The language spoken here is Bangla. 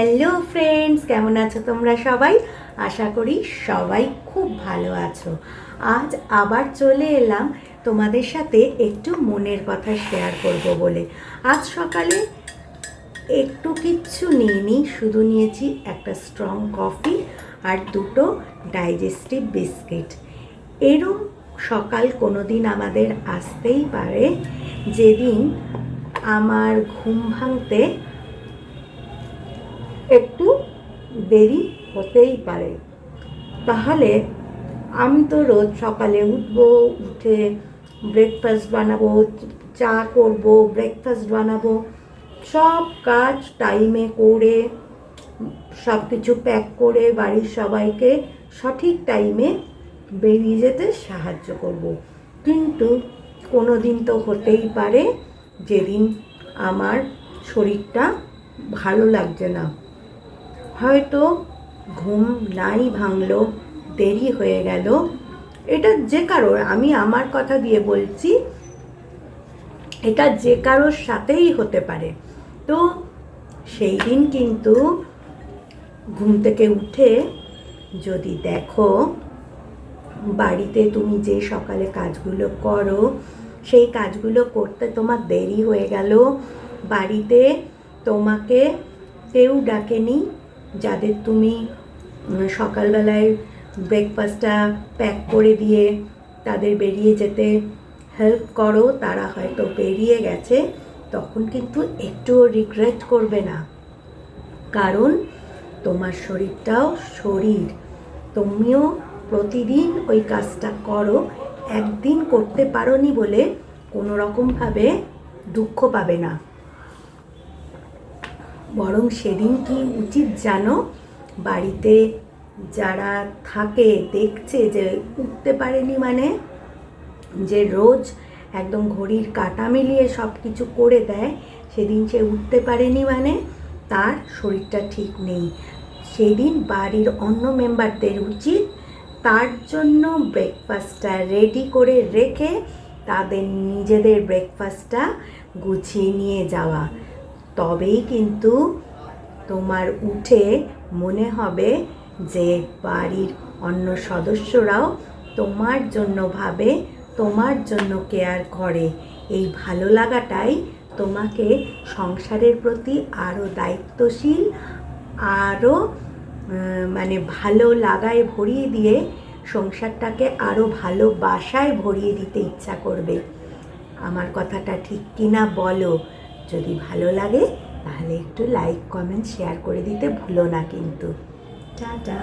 হ্যালো ফ্রেন্ডস, কেমন আছো তোমরা সবাই? আশা করি সবাই খুব ভালো আছো। আজ আবার চলে এলাম তোমাদের সাথে একটু মনের কথা শেয়ার করব বলে। আজ সকালে একটু কিচ্ছু নিইনি, শুধু নিয়েছি একটা স্ট্রং কফি আর দুটো ডাইজেস্টিভ বিস্কিট। এরম সকাল কোনো দিন আমাদের আসতেই পারে, যেদিন আমার ঘুম ভাঙতে একটু দেরি হতেই পারে। তাহলে আমি তো রোজ সকালে উঠবো, উঠে ব্রেকফাস্ট বানাবো, চা করব, ব্রেকফাস্ট বানাবো, সব কাজ টাইমে করে সব কিছু প্যাক করে বাড়ির সবাইকে সঠিক টাইমে বেরিয়ে যেতে সাহায্য করব। কিন্তু কোনো দিন তো হতেই পারে যেদিন আমার শরীরটা ভালো লাগছে না, হয়তো ঘুম নাই ভাঙলো, দেরি হয়ে গেল। এটা যে কারোর, আমি আমার কথা দিয়ে বলছি, এটা যে কারোর সাথেই হতে পারে। তো সেই দিন কিন্তু ঘুম থেকে উঠে যদি দেখো বাড়িতে তুমি যে সকালে কাজগুলো করো সেই কাজগুলো করতে তোমার দেরি হয়ে গেল, বাড়িতে তোমাকে কেউ ডাকেনি, যাদের তুমি সকালবেলায় ব্রেকফাস্টটা প্যাক করে দিয়ে তাদের বেরিয়ে যেতে হেল্প করো, তারা হয়তো বেরিয়ে গেছে, তখন কিন্তু একটুও রিগ্রেট করবে না। কারণ তোমার শরীরটাও শরীর, তুমিও প্রতিদিন ওই কাজটা করো। একদিন করতে পারোনি বলে কোনো রকমভাবে দুঃখ পাবে না, বরং সেদিন কি উচিত জানো, বাড়িতে যারা থাকে দেখছে যে উঠতে পারেনি, মানে যে রোজ একদম ঘড়ির কাঁটা মিলিয়ে সব কিছু করে দেয়, সেদিন সে উঠতে পারেনি মানে তার শরীরটা ঠিক নেই। সেদিন বাড়ির অন্য মেম্বারদের উচিত তার জন্য ব্রেকফাস্টটা রেডি করে রেখে তাদের নিজেদের ব্রেকফাস্টটা গুছিয়ে নিয়ে যাওয়া। তবেই কিন্তু তোমার উঠে মনে হবে যে বাড়ির অন্য সদস্যরাও তোমার জন্য ভাবে, তোমার জন্য কেয়ার করে। এই ভালো লাগাটাই তোমাকে সংসারের প্রতি আরও দায়িত্বশীল, আরও ভালো লাগায় ভরিয়ে দিয়ে সংসারটাকে আরও ভালোবাসায় ভরিয়ে দিতে ইচ্ছা করবে। আমার কথাটা ঠিক কিনা বলো? যদি ভালো লাগে তাহলে একটু লাইক, কমেন্ট, শেয়ার করে দিতে ভুলো না কিন্তু। টাটা।